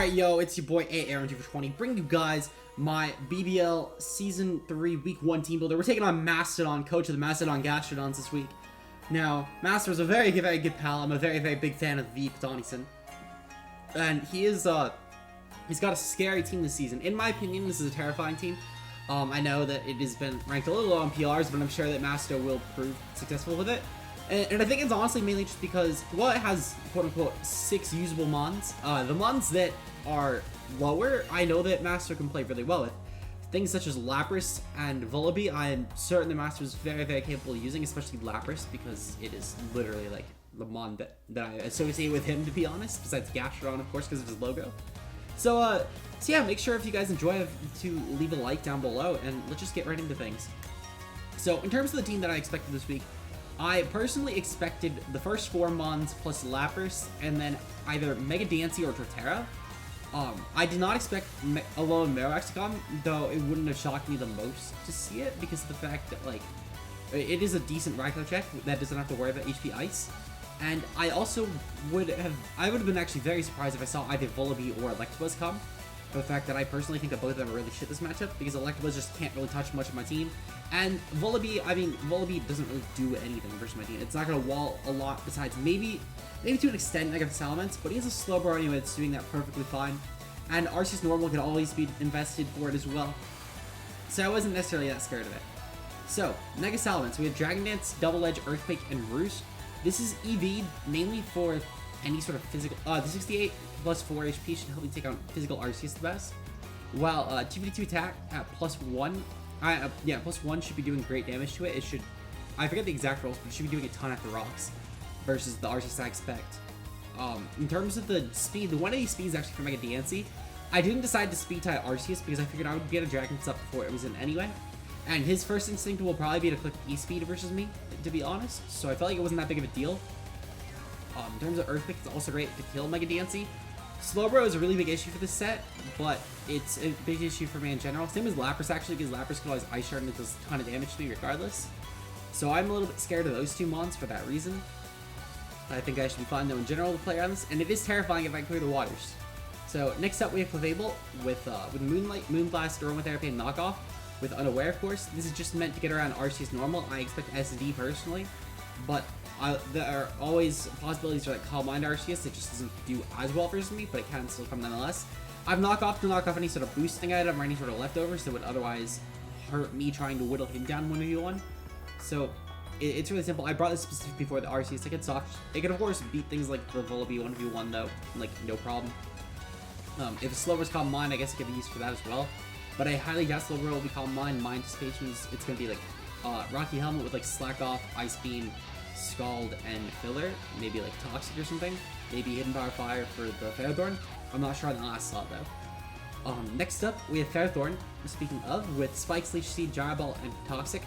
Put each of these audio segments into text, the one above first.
Alright, yo, it's your boy AAron2420, bringing you guys my BBL Season 3 Week 1 team builder. We're taking on Mastodon, coach of the Mastodon Gastrodons this week. Now, Master's a very good pal. I'm a very big fan of V. Donison. And he's got a scary team this season. In my opinion, this is a terrifying team. I know that it has been ranked a little low on PRs, but I'm sure that Masto will prove successful with it. And I think it's honestly mainly just because, well, it has, quote-unquote, 6 usable mons. The mons that are lower, I know that Master can play really well with. Things such as Lapras and Vullaby, I am certain the Master is very capable of using, especially Lapras, because it is literally, like, the mon that I associate with him, to be honest, besides Gastrodon, of course, because of his logo. So yeah, make sure if you guys enjoy to leave a like down below, and let's just get right into things. So, in terms of the team that I expected this week, I personally expected the first 4 mons plus Lapras, and then either Mega Dancy or Torterra. I did not expect a lone Marowak to come, though it wouldn't have shocked me the most to see it, because of the fact that, like, it is a decent Raikou check that doesn't have to worry about HP Ice. And I also would have been actually very surprised if I saw either Vullaby or Electabuzz come, for the fact that I personally think that both of them are really shit this matchup, because Electabuzz just can't really touch much of my team. And Vullaby, I mean, Vullaby doesn't really do anything versus my team. It's not going to wall a lot besides maybe to an extent negative Salamence, but he has a Slowbro anyway that's doing that perfectly fine. And Arceus Normal can always be invested for it as well. So I wasn't necessarily that scared of it. So, Mega Salamence, we have Dragon Dance, Double Edge, Earthquake, and Roost. This is EV'd mainly for any sort of physical, the 68 plus 4 HP should help you take on physical Arceus the best. While 252 attack at +1, +1 should be doing great damage to it. It should, I forget the exact rolls, but it should be doing a ton at the rocks versus the Arceus I expect. In terms of the speed, the 180 speed is actually for Mega Dancy. I didn't decide to speed tie Arceus because I figured I would get a Dragon's up before it was in anyway. And his first instinct will probably be to click E-Speed versus me, to be honest. So I felt like it wasn't that big of a deal. In terms of Earthquake, it's also great to kill Mega Dancy. Slowbro is a really big issue for this set, but it's a big issue for me in general. Same as Lapras, actually, because Lapras can always Ice Shard and it does a ton of damage to me regardless. So I'm a little bit scared of those 2 mons for that reason. I think I should be fine, though, in general, to play on this, and it is terrifying if I clear the waters. So next up, we have Clavable with Moonlight, Moonblast, Aromatherapy, and Knockoff. With Unaware, of course. This is just meant to get around Arceus Normal. I expect SD personally, but there are always possibilities for like Calm Mind Arceus. It just doesn't do as well versus me, but it can still come nonetheless. I've Knockoff to knock off any sort of boosting item or any sort of leftovers that would otherwise hurt me trying to whittle him down 1v1. So it's really simple. I brought this specifically for the Arceus. It can of course beat things like the Vullaby 1v1 though, like no problem. If a Slower's Calm Mind, I guess it could be used for that as well. But I highly doubt Slowbro will be Calm Mind. My anticipation is it's going to be like Rocky Helmet with like Slack Off, Ice Beam, Scald, and Filler. Maybe like Toxic or something. Maybe Hidden Power Fire for the Ferrothorn. I'm not sure on the last slot though. Next up, we have Ferrothorn, speaking of, with Spikes, Leech Seed, Gyro Ball, and Toxic.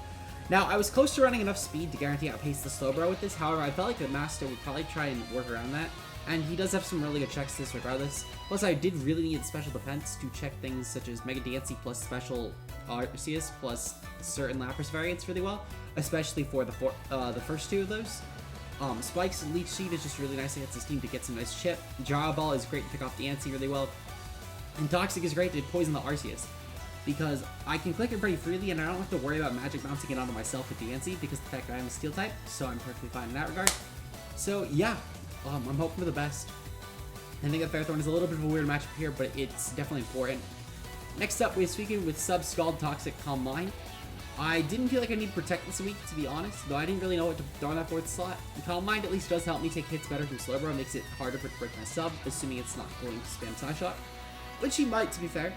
Now, I was close to running enough speed to guarantee outpace the Slowbro with this. However, I felt like the Master would probably try and work around that. And he does have some really good checks to this regardless. Plus, I did really need special defense to check things such as Mega Dancy plus special Arceus plus certain Lapras variants really well, especially for the first 2 of those. Spike's Leech Seed is just really nice against this team to get some nice chip. Gyro Ball is great to pick off the Dancy really well. And Toxic is great to poison the Arceus, because I can click it pretty freely and I don't have to worry about magic bouncing it onto myself with the Dancy because of the fact that I'm a Steel type, so I'm perfectly fine in that regard. So yeah. I'm hoping for the best. I think that Ferrothorn is a little bit of a weird matchup here, but it's definitely important. Next up, we're speaking with Sub, Scald, Toxic, Calm Mind. I didn't feel like I need to protect this week, to be honest, though I didn't really know what to throw in that 4th slot. Calm Mind at least does help me take hits better from Slowbro, makes it harder for it to break my Sub, assuming it's not going to spam Psyshock, which he might, to be fair.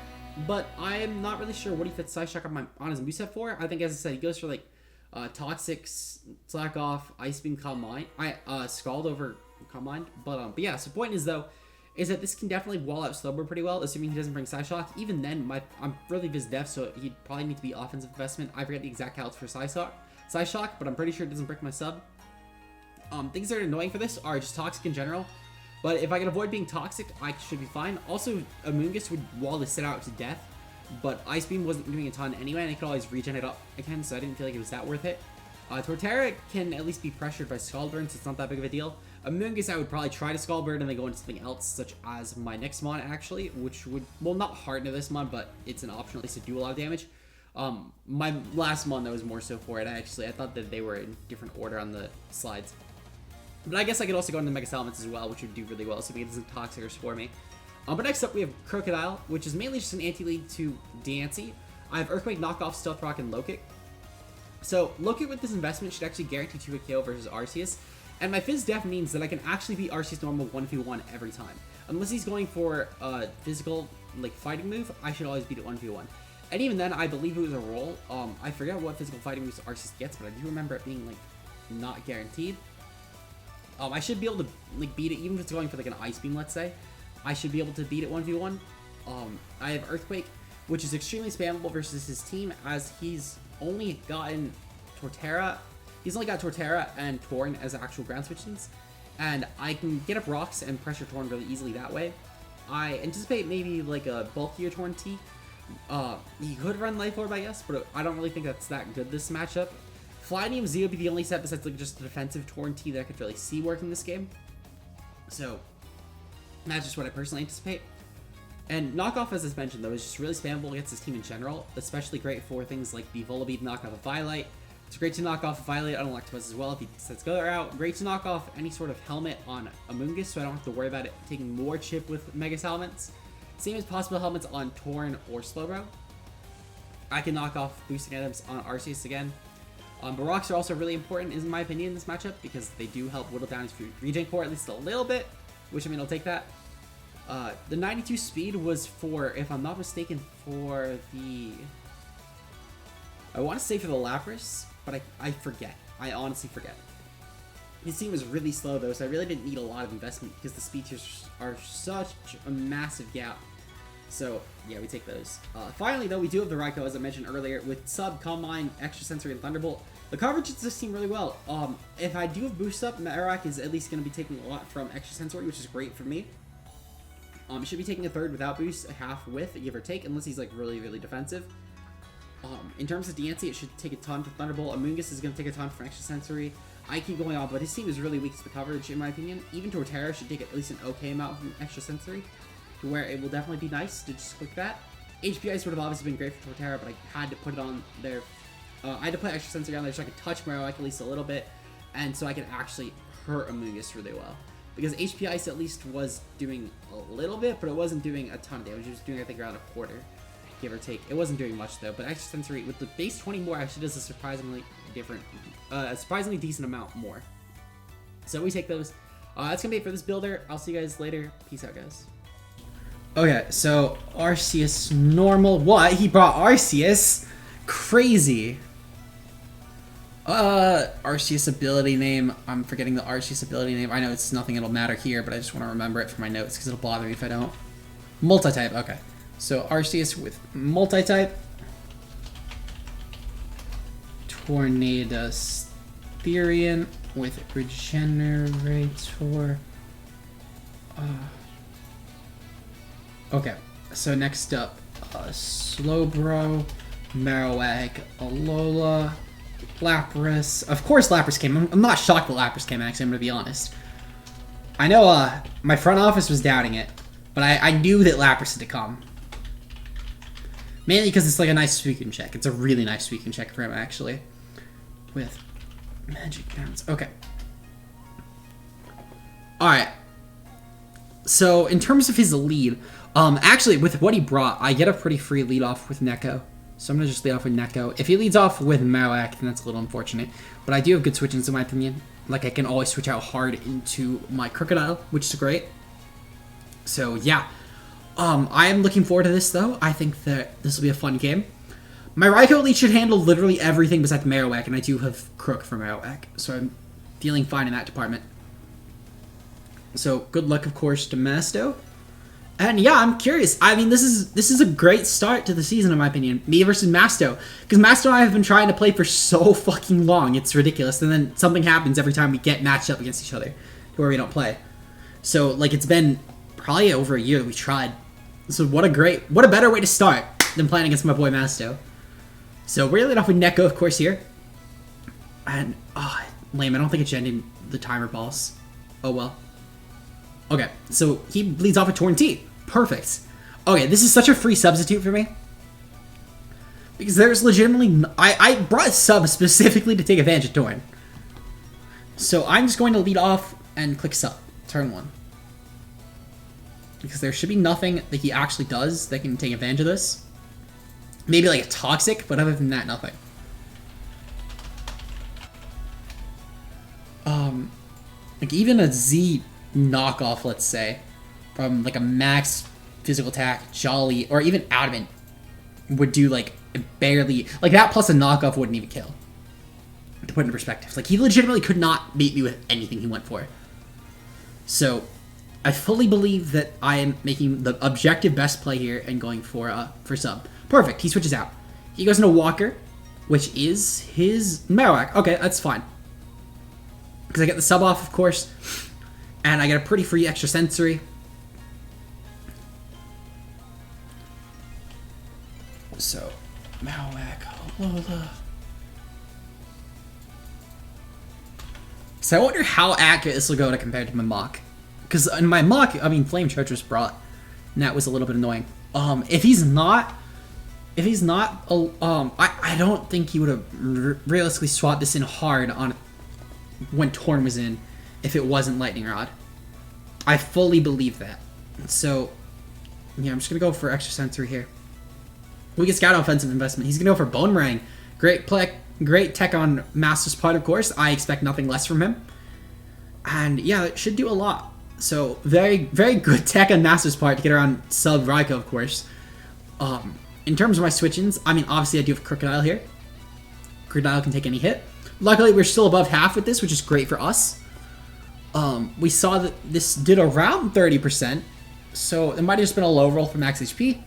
But I am not really sure what he fits Psyshock on his moveset for. I think, as I said, he goes for like Toxic, Slack Off, Ice Beam, Calm Mind, Scald over Calm Mind, but yeah, so the point is though, is that this can definitely wall out Slowbro pretty well, assuming he doesn't bring Psyshock. Even then, I'm really Viz Def, so he'd probably need to be offensive investment. I forget the exact counts for Psyshock, but I'm pretty sure it doesn't break my Sub. Things that are annoying for this are just Toxic in general, but if I can avoid being Toxic, I should be fine. Also, Amoonguss would wall this set out to death, but Ice Beam wasn't doing a ton anyway, and I could always regen it up again, so I didn't feel like it was that worth it. Torterra can at least be pressured by Scaldburn, so it's not that big of a deal. Amoonguss, I would probably try to Scaldburn and then go into something else, such as my next mod, actually, which would, well, not harden this mod, but it's an option at least to do a lot of damage. My last mod that was more so for it, I thought that they were in different order on the slides. But I guess I could also go into Mega Salamence as well, which would do really well, so we get some Toxicers for me. But next up, we have KROOKODILE, which is mainly just an anti-lead to Diancie. I have Earthquake, Knockoff, Stealth Rock, and Low-Kick. So, Low-Kick with this investment should actually guarantee 2-hit KO versus Arceus. And my Fizz Def means that I can actually beat Arceus normal 1v1 every time. Unless he's going for a physical, like, fighting move, I should always beat it 1v1. And even then, I believe it was a roll. I forget what physical fighting moves Arceus gets, but I do remember it being, like, not guaranteed. I should be able to, like, beat it, even if it's going for, like, an Ice Beam, let's say. I should be able to beat it 1v1. I have Earthquake, which is extremely spammable versus his team, as he's only gotten Torterra. He's only got Torterra and Torn as actual ground switches, and I can get up rocks and pressure Torn really easily that way. I anticipate maybe like a bulkier Torn T. He could run Life Orb, I guess, but I don't really think that's that good this matchup. Flyinium Z would be the only set besides like just the defensive Torn T that I could really see working this game. So that's just what I personally anticipate. And Knockoff, as I mentioned, though, is just really spammable against his team in general, especially great for things like the Volbeat knock off a Violite. It's great to knock off a Violate on Electabuzz as well if he decides to go out. Great to knock off any sort of helmet on Amoonguss, so I don't have to worry about it taking more chip with Mega Salamence. Same as possible helmets on Torn or Slowbro. I can knock off boosting items on Arceus again. But rocks are also really important, in my opinion, in this matchup, because they do help whittle down his regen core at least a little bit, which, I mean, I'll take that. The 92 speed was for, if I'm not mistaken, for the... I want to say for the Lapras, but I forget. I honestly forget. His team was really slow, though, so I really didn't need a lot of investment because the speed tiers are such a massive gap. So, yeah, we take those. Finally, though, we do have the Raikou, as I mentioned earlier, with Sub, Calm Mind, Extra Sensory, and Thunderbolt. The coverage does this team really well. If I do have Boost Up, Marowak is at least going to be taking a lot from Extra Sensory, which is great for me. He should be taking a third without boost, a half with, give or take, unless he's like really, really defensive. In terms of Diancie, it should take a ton for Thunderbolt. Amoonguss is going to take a ton for Extra Sensory. I keep going on, but his team is really weak to the coverage, in my opinion. Even Torterra should take at least an okay amount from Extra Sensory, to where it will definitely be nice to just click that. HP Ice would have obviously been great for Torterra, but I had to put it on there. I had to put Extra Sensory on there so I could touch Marowak at least a little bit, and so I could actually hurt Amoonguss really well. Because HP Ice at least was doing a little bit, but it wasn't doing a ton of damage. It was doing, I think, around a quarter, give or take. It wasn't doing much, though. But Extra Sensory, with the base 20 more, actually does a surprisingly decent amount more. So we take those. That's going to be it for this builder. I'll see you guys later. Peace out, guys. Okay, so Arceus normal. What? He brought Arceus? Crazy. Arceus ability name. I'm forgetting the Arceus ability name. I know it's nothing, it'll matter here, but I just want to remember it for my notes because it'll bother me if I don't. Multi-type, okay. So Arceus with multi-type. Tornadus Therian with Regenerator. Okay, so next up, Slowbro, Marowak, Alola, Lapras. Of course Lapras came. I'm not shocked that Lapras came, actually, I'm gonna be honest. I know my front office was doubting it, but I knew that Lapras had to come. Mainly because it's like a nice weekend check. It's a really nice weekend check for him, actually. With Magic Bounce. Okay. Alright. So, in terms of his lead, actually, with what he brought, I get a pretty free lead off with Neko. So I'm going to just lead off with Neko. If he leads off with Marowak, then that's a little unfortunate. But I do have good switch-ins in my opinion. Like, I can always switch out hard into my KROOKODILE, which is great. So, yeah. I am looking forward to this, though. I think that this will be a fun game. My Raikou lead should handle literally everything besides Marowak, and I do have Krook for Marowak. So I'm feeling fine in that department. So, good luck, of course, to Masto. And yeah, I'm curious. I mean, this is a great start to the season, in my opinion. Me versus Masto. Because Masto and I have been trying to play for so fucking long. It's ridiculous. And then something happens every time we get matched up against each other. To where we don't play. So, like, it's been probably over a year that we tried. So what a better way to start than playing against my boy Masto. So we're leading off with Neko, of course, here. And, lame. I don't think it's ending the timer balls. Oh, well. Okay, so he bleeds off a Torn T. Perfect. Okay, this is such a free substitute for me. Because there's legitimately... I brought a sub specifically to take advantage of Torn. So I'm just going to lead off and click sub. Turn 1. Because there should be nothing that he actually does that can take advantage of this. Maybe like a Toxic, but other than that, nothing. Like even a Z knockoff, let's say, from like a max physical attack, Jolly, or even Adamant would do like barely, like that plus a knockoff wouldn't even kill. To put it in perspective, like he legitimately could not beat me with anything he went for. So I fully believe that I am making the objective best play here and going for sub. Perfect. He switches out. He goes into Walker, which is his Marowak. Okay, that's fine. Because I get the sub off, of course, and I get a pretty free extra sensory. So, Marowak, Lola. So I wonder how accurate this will go to compared to my mock. Because in my mock, I mean, Flame Charge was brought, and that was a little bit annoying. If he's not, I don't think he would have realistically swapped this in hard on when Torn was in, if it wasn't Lightning Rod. I fully believe that. So, yeah, I'm just gonna go for extra sensory here. We get Scout offensive investment. He's gonna go for Bone Meringue. Great play, great tech on Master's part, of course. I expect nothing less from him. And yeah, it should do a lot. So very, very good tech on Master's part to get around sub Raikou, of course. In terms of my switch-ins, I mean, obviously I do have KROOKODILE here. KROOKODILE can take any hit. Luckily, we're still above half with this, which is great for us. We saw that this did around 30%, so it might have just been a low roll for max HP.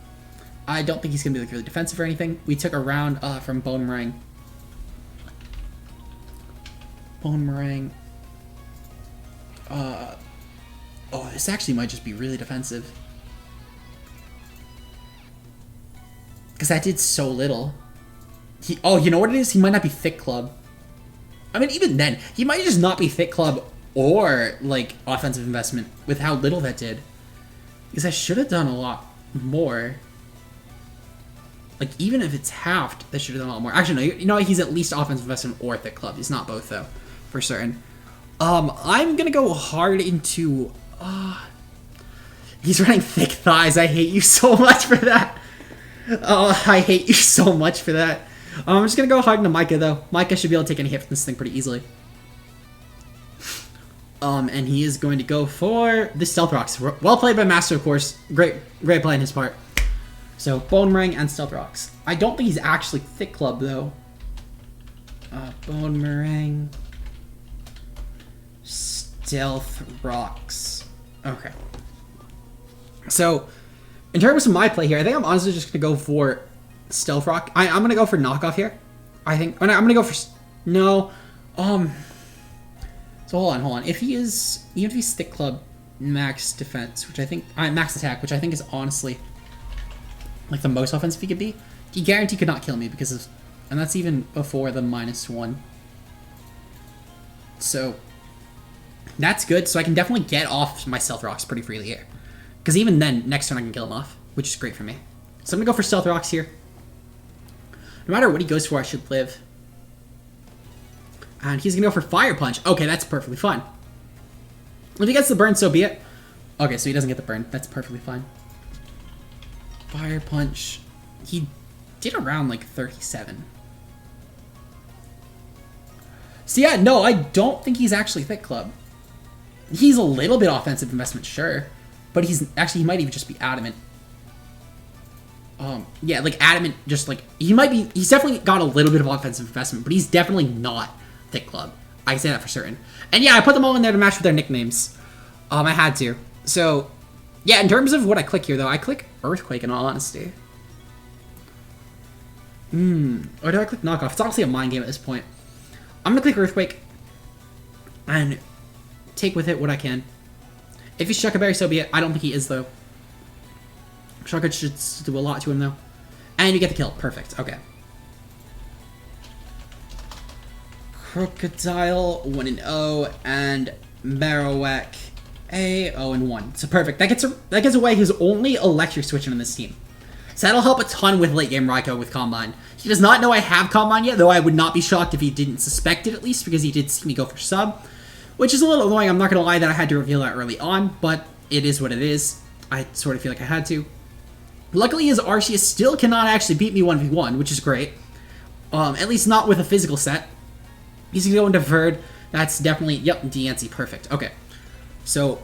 I don't think he's going to be like really defensive or anything. We took a round from Bone Meringue. Bone Meringue. Oh, this actually might just be really defensive. Because that did so little. Oh, you know what it is? He might not be Thick Club. I mean, even then, he might just not be Thick Club or, like, offensive investment with how little that did. Because I should have done a lot more. Like, even if it's halved, that should have done a lot more. Actually, no, you know, he's at least offensive investment or Thick Club. He's not both, though, for certain. I'm gonna go hard into... he's running Thick Thighs. I hate you so much for that. Oh, I hate you so much for that. I'm just going to go hard into Micah, though. Micah should be able to take any hit from this thing pretty easily. And he is going to go for the Stealth Rocks. Well played by Master, of course. Great play on his part. So, Bone Meringue and Stealth Rocks. I don't think he's actually Thick Club, though. Bone Meringue. Stealth Rocks. Okay. So, in terms of my play here, I think I'm honestly just going to go for Stealth Rock. I'm going to go for Knockoff here. I think. Oh, no, I'm going to go for... No. So, hold on. If he is... Even if he's Thick Club max defense, which I think... max attack, which I think is honestly... like the most offensive he could be. He guaranteed could not kill me because of... And that's even before the -1. So... That's good. So I can definitely get off my Stealth Rocks pretty freely here. Because even then, next turn I can kill him off, which is great for me. So I'm going to go for Stealth Rocks here. No matter what he goes for, I should live. And he's going to go for Fire Punch. Okay, that's perfectly fine. If he gets the burn, so be it. Okay, so he doesn't get the burn. That's perfectly fine. Fire Punch. He did around like 37. So yeah, no, I don't think he's actually Thick Club. He's a little bit offensive investment, sure. But he's actually, he might even just be Adamant. Yeah, like Adamant, just like, he might be, he's definitely got a little bit of offensive investment, but he's definitely not Thick Club. I can say that for certain. And yeah, I put them all in there to match with their nicknames. I had to. So, yeah, in terms of what I click here, though, I click Earthquake in all honesty. Or do I click Knockoff? It's honestly a mind game at this point. I'm gonna click Earthquake and take with it what I can. If he's Shuckaberry, so be it. I don't think he is, though. Shucka should do a lot to him, though. And you get the kill. Perfect. Okay. KROOKODILE 1-0 and Marowak A 0-1. So perfect. That gets away his only electric switching on this team. So that'll help a ton with late game Raikou with Combine. He does not know I have Combine yet, though I would not be shocked if he didn't suspect it at least, because he did see me go for sub, which is a little annoying. I'm not going to lie that I had to reveal that early on, but it is what it is. I sort of feel like I had to. Luckily, his Arashi still cannot actually beat me 1v1, which is great. At least not with a physical set. He's going to go into Verd. That's definitely, yep, DNC, perfect. Okay. So,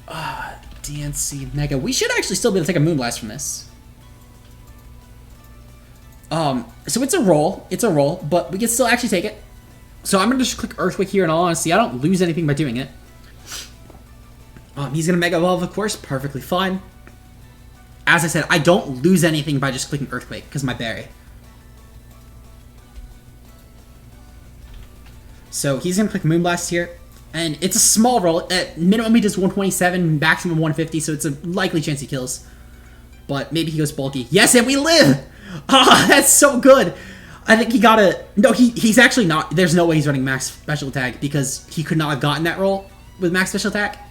DNC Mega. We should actually still be able to take a Moonblast from this. So it's a roll, but we can still actually take it. So I'm going to just click Earthquake here in all honesty. I don't lose anything by doing it. He's going to Mega Evolve, of course, perfectly fine. As I said, I don't lose anything by just clicking Earthquake, because my berry. So he's going to click Moonblast here. And it's a small roll. At minimum, he does 127, maximum 150, so it's a likely chance he kills. But maybe he goes bulky. Yes, and we live! Ah, that's so good! I think he got a... No, he's actually not... There's no way he's running max special attack, because he could not have gotten that roll with max special attack.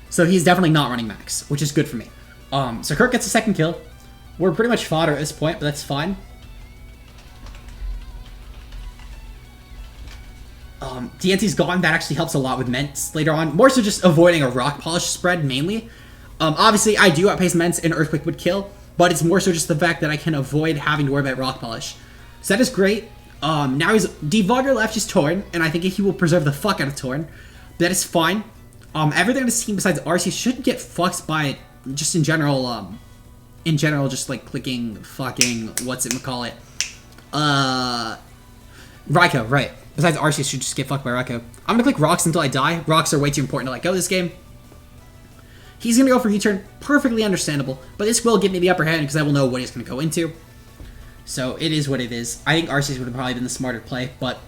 So he's definitely not running max, which is good for me. So Kirk gets a second kill. We're pretty much fodder at this point, but that's fine. DNC's gone. That actually helps a lot with Ments later on. More so just avoiding a Rock Polish spread, mainly. Obviously, I do outpace Ments, and Earthquake would kill, but it's more so just the fact that I can avoid having to worry about Rock Polish. So that is great. Now he's... Devogger left is Torn, and I think he will preserve the fuck out of Torn. That is fine. Everything on his team besides RC should get fucked by... Just in general, just like clicking fucking, whatchamacallit, Raikou, right. Besides Arceus should just get fucked by Raikou. I'm gonna click Rocks until I die. Rocks are way too important to let go this game. He's gonna go for U-turn, perfectly understandable, but this will give me the upper hand because I will know what he's gonna go into. So it is what it is. I think Arceus would have probably been the smarter play, but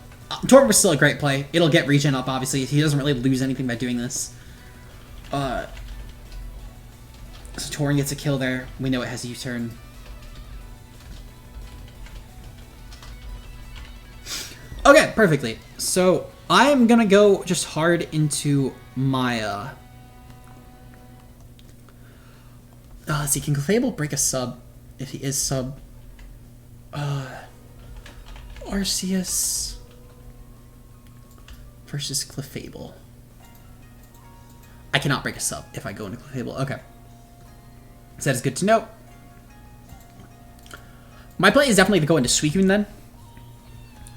Torn was still a great play. It'll get regen up, obviously. He doesn't really lose anything by doing this. So Torn gets a kill there. We know it has a U-turn. Okay, perfectly. So I'm gonna go just hard into my let's see, can Clefable break a sub if he is sub? Arceus versus Clefable. I cannot break a sub if I go into Clefable. Okay. So that is good to know. My play is definitely to go into Suicune then.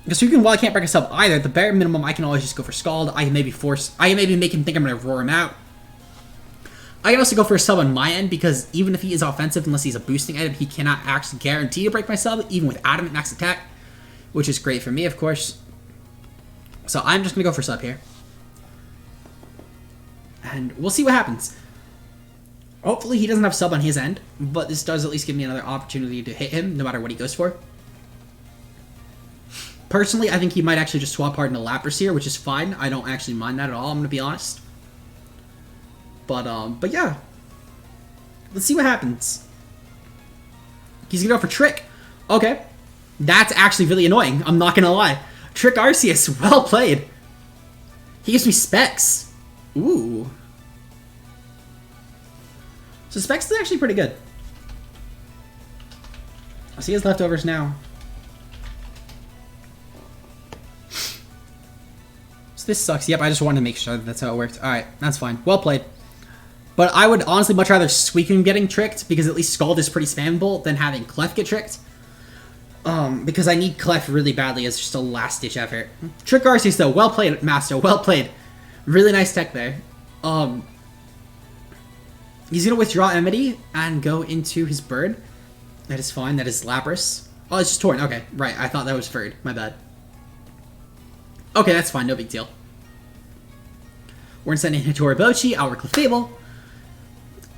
Because Suicune, while I can't break a sub either, at the bare minimum I can always just go for Scald. I can maybe make him think I'm going to roar him out. I can also go for a sub on my end, because even if he is offensive, unless he's a boosting item, he cannot actually guarantee to break my sub, even with Adamant max attack. Which is great for me, of course. So I'm just going to go for sub here. And we'll see what happens. Hopefully he doesn't have sub on his end, but this does at least give me another opportunity to hit him, no matter what he goes for. Personally, I think he might actually just swap hard into Lapras here, which is fine. I don't actually mind that at all, I'm gonna be honest. But yeah. Let's see what happens. He's gonna go for Trick. Okay. That's actually really annoying, I'm not gonna lie. Trick Arceus, well played. He gives me Specs. Ooh. So Specs is actually pretty good. I see his leftovers now. So this sucks. Yep, I just wanted to make sure that that's how it worked. Alright, that's fine. Well played. But I would honestly much rather Suicune getting tricked, because at least Scald is pretty spammable, than having Clef get tricked. Because I need Clef really badly as just a last-ditch effort. Trick Arceus though, well played, Master, well played. Really nice tech there. He's gonna withdraw Amity and go into his bird. That is fine, that is Lapras. Oh, it's just Torn, okay, right, I thought that was Verd, my bad. Okay, that's fine, no big deal. We're gonna send in Hitoribochi, our Clefable.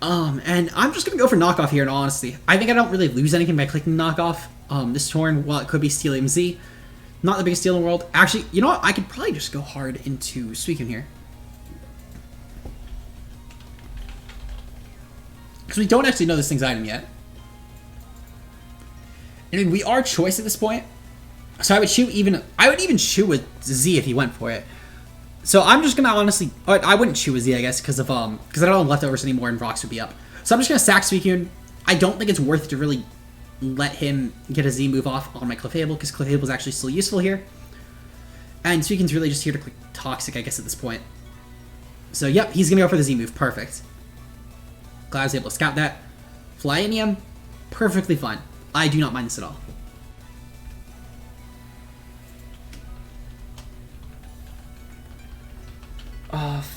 And I'm just gonna go for knockoff here in all honesty. I think I don't really lose anything by clicking knockoff. This Torn, while it could be Steelium Z, not the biggest steal in the world. Actually, you know what? I could probably just go hard into Suicune here. Because we don't actually know this thing's item yet. I mean, we are choice at this point. So I would even shoot with Z if he went for it. So I'm just gonna honestly, I wouldn't shoot with Z, I guess, because I don't have leftovers anymore and Vox would be up. So I'm just gonna sack Suicune. I don't think it's worth it to really let him get a Z move off on my Clefable, because Clefable is actually still useful here. And Suicune's really just here to click Toxic, I guess, at this point. So yep, he's gonna go for the Z move. Perfect. Glad I was able to scout that. Flyinium, perfectly fine. I do not mind this at all.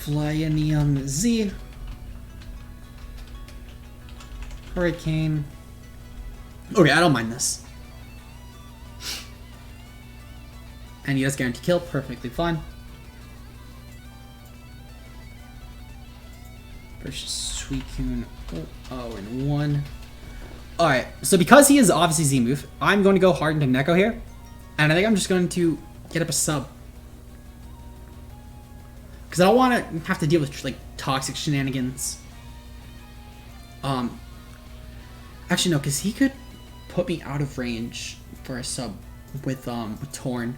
Flyinium Z. Hurricane. Okay, I don't mind this. And he does guarantee kill, perfectly fine. Versus Suicune. Oh, and 1. Alright, so because he is obviously Z move, I'm going to go hard into Neko here. And I think I'm just going to get up a sub. Because I don't want to have to deal with, like, toxic shenanigans. Actually, no, because he could put me out of range for a sub with Torn,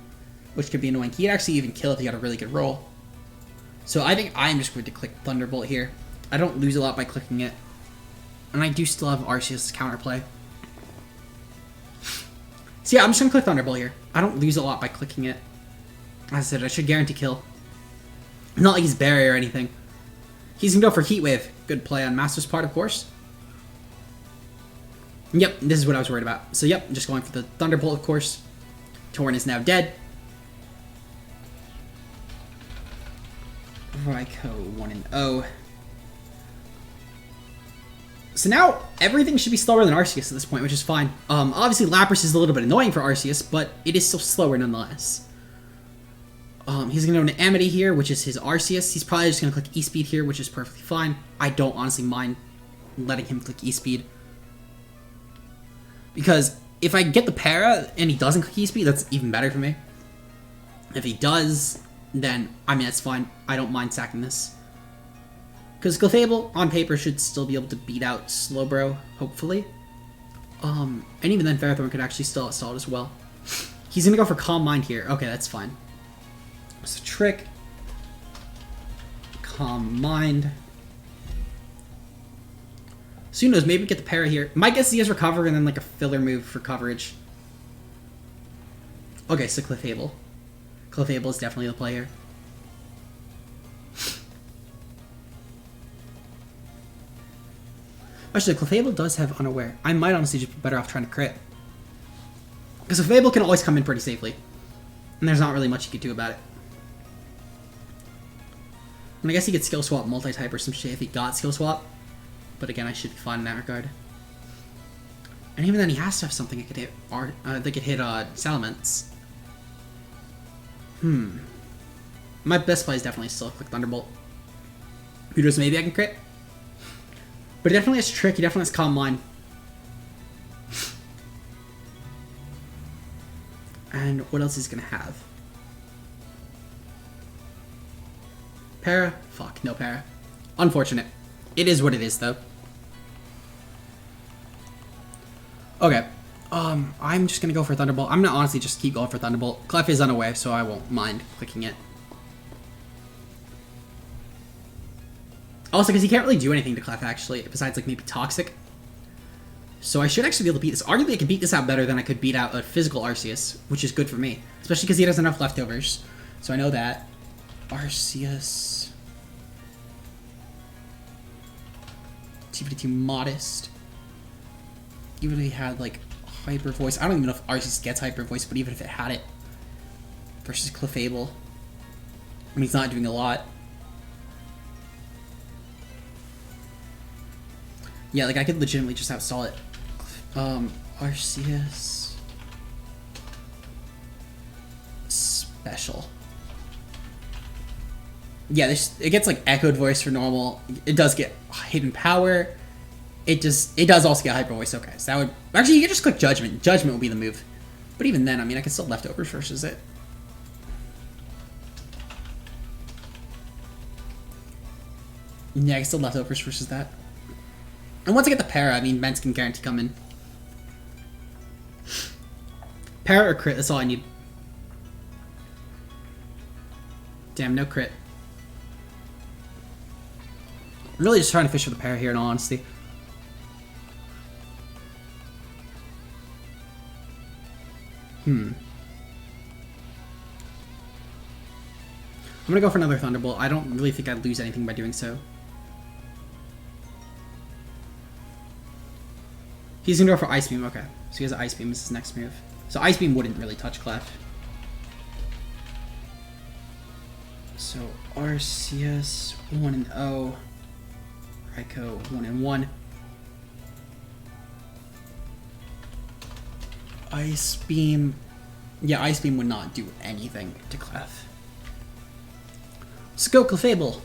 which could be annoying. He'd actually even kill if he got a really good roll. So I think I'm just going to click Thunderbolt here. I don't lose a lot by clicking it. And I do still have Arceus' counterplay. So yeah, I'm just going to click Thunderbolt here. I don't lose a lot by clicking it. As I said, I should guarantee kill. Not like he's Barrier or anything. He's going to go for Heat Wave. Good play on Master's part, of course. Yep, this is what I was worried about. So yep, just going for the Thunderbolt, of course. Torn is now dead. Raikou 1-0. So now, everything should be slower than Arceus at this point, which is fine. Obviously, Lapras is a little bit annoying for Arceus, but it is still slower nonetheless. He's going to go into Amity here, which is his Arceus. He's probably just going to click E-Speed here, which is perfectly fine. I don't honestly mind letting him click E-Speed. Because if I get the Para and he doesn't click E-Speed, that's even better for me. If he does, then, I mean, that's fine. I don't mind sacking this. Because Clefable, on paper, should still be able to beat out Slowbro, hopefully. And even then, Ferrothorn could actually still assault as well. He's going to go for Calm Mind here. Okay, that's fine. So Trick. Calm Mind. So who knows, maybe we get the Para here. My guess is he has Recover and then like a filler move for coverage. Okay, so Clefable. Clefable is definitely the play here. Actually, Clefable does have Unaware. I might honestly just be better off trying to crit. Because Clefable can always come in pretty safely. And there's not really much you could do about it. And I guess he could skill swap multi-type or some shit if he got skill swap. But again, I should be fine in that regard. And even then, he has to have something that could hit Salamence. My best play is definitely still click Thunderbolt. Who knows, maybe I can crit? But he definitely has Trick, he definitely has Calm Mind. And what else is he gonna have? Para? Fuck, no Para. Unfortunate. It is what it is, though. Okay. I'm just gonna go for Thunderbolt. I'm gonna honestly just keep going for Thunderbolt. Clef is unaware, so I won't mind clicking it. Also, because he can't really do anything to Clef, actually, besides, like, maybe Toxic. So I should actually be able to beat this. Arguably, I could beat this out better than I could beat out a physical Arceus, which is good for me. Especially because he has enough leftovers. So I know that. Arceus. TPT Modest. Even if he had, like, Hyper Voice. I don't even know if Arceus gets Hyper Voice, but even if it had it. Versus Clefable. I mean, he's not doing a lot. Yeah, like, I could legitimately just outstall it. Arceus. Special. Yeah, it gets, like, Echoed Voice for normal. It does get Hidden Power. It does also get Hyper Voice. Okay, so that would... Actually, you can just click Judgment. Judgment will be the move. But even then, I mean, I can still leftovers versus it. Yeah, I can still leftovers versus that. And once I get the Para, I mean, Vents can guarantee come in. Para or crit, that's all I need. Damn, no crit. I'm really just trying to fish for the pair here, in all honesty. I'm gonna go for another Thunderbolt. I don't really think I'd lose anything by doing so. He's gonna go for Ice Beam, okay. So he has Ice Beam as his next move. So Ice Beam wouldn't really touch Clef. So RCS 1-0. Raikou 1-1. Ice Beam. Yeah, Ice Beam would not do anything to Clef. Let's go Clefable.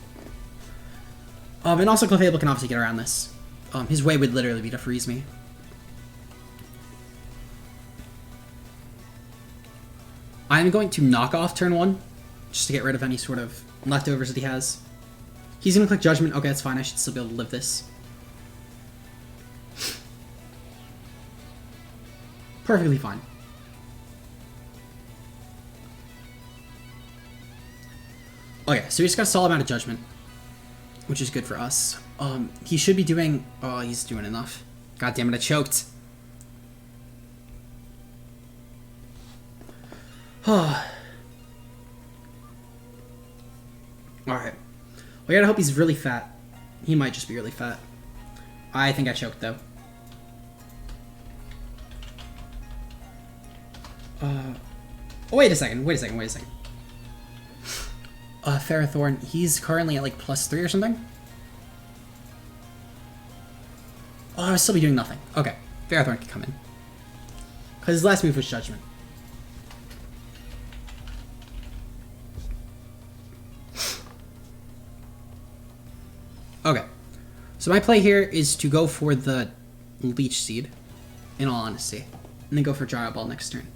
And also Clefable can obviously get around this. His way would literally be to freeze me. I'm going to knock off turn 1, just to get rid of any sort of leftovers that he has. He's going to click Judgment. Okay, that's fine. I should still be able to live this. Perfectly fine. Okay, so he's got a solid amount of Judgment, which is good for us. He should be doing... Oh, he's doing enough. God damn it, I choked. Alright. We gotta hope he's really fat. He might just be really fat. I think I choked, though. Oh, wait a second. Ferrothorn, he's currently at like +3 or something? Oh, I'll still be doing nothing. Okay, Ferrothorn can come in. Because his last move was Judgment. Okay, so my play here is to go for the Leech Seed, in all honesty, and then go for Gyro Ball next turn.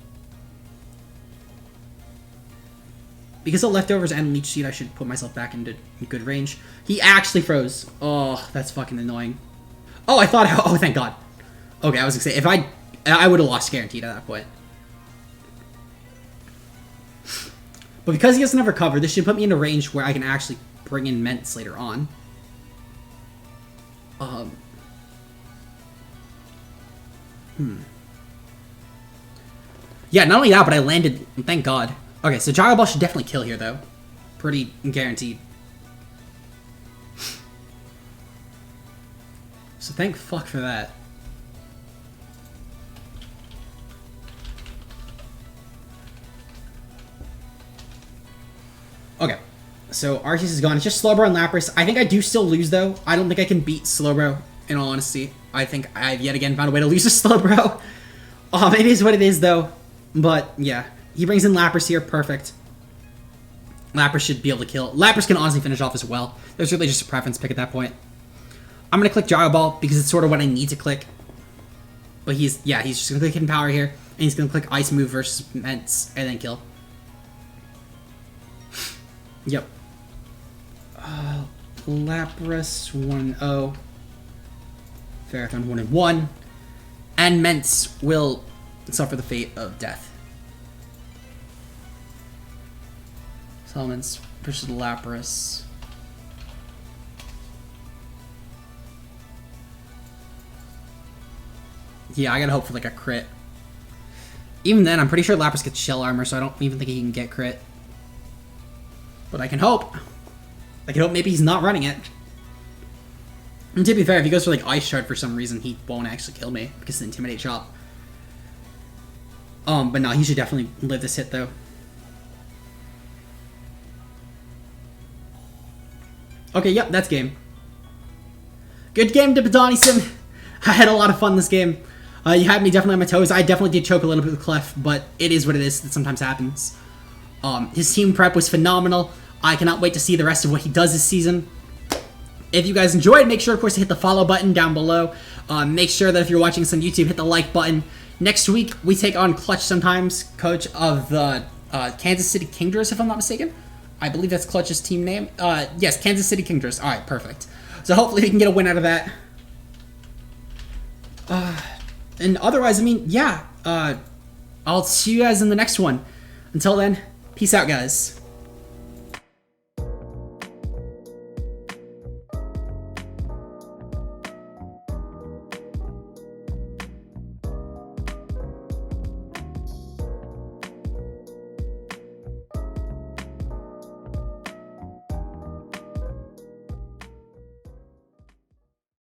Because of leftovers and Leech Seed, I should put myself back into good range. He actually froze. Oh, that's fucking annoying. Oh, I thought... Oh, thank God. Okay, I was gonna say, if I would have lost guaranteed at that point. But because he doesn't have Recover, this should put me in a range where I can actually bring in Ments later on. Yeah, not only that, but I landed... Thank God. Okay, so Gyro Ball should definitely kill here, though. Pretty guaranteed. So thank fuck for that. Okay, so Arceus is gone. It's just Slowbro and Lapras. I think I do still lose, though. I don't think I can beat Slowbro, in all honesty. I think I've yet again found a way to lose to Slowbro. It is what it is, though. But, yeah. He brings in Lapras here. Perfect. Lapras should be able to kill. Lapras can honestly finish off as well. There's really just a preference pick at that point. I'm going to click Gyro Ball because it's sort of what I need to click. But he's just going to click Hidden Power here. And he's going to click Ice Move versus Ments and then kill. Yep. Lapras 1-0. Ferrothorn 1-1. And Ments will suffer the fate of death. Salamence versus Lapras. Yeah, I gotta hope for like a crit. Even then, I'm pretty sure Lapras gets Shell Armor, so I don't even think he can get crit. But I can hope. I can hope maybe he's not running it. And to be fair, if he goes for like Ice Shard for some reason, he won't actually kill me because of the Intimidate Chop. But no, he should definitely live this hit though. Okay, yep, that's game. Good game to Badani Sim. I had a lot of fun this game. You had me definitely on my toes. I definitely did choke a little bit with Clef, but it is what it is. That sometimes happens. His team prep was phenomenal. I cannot wait to see the rest of what he does this season. If you guys enjoyed, make sure, of course, to hit the follow button down below. Make sure that if you're watching this on YouTube, hit the like button. Next week, we take on clutchsometimes, coach of the Kansas City Kingdras, if I'm not mistaken. I believe that's Clutch's team name. Yes, Kansas City Kingdras. All right, perfect. So hopefully we can get a win out of that. And otherwise, I mean, yeah. I'll see you guys in the next one. Until then, peace out, guys.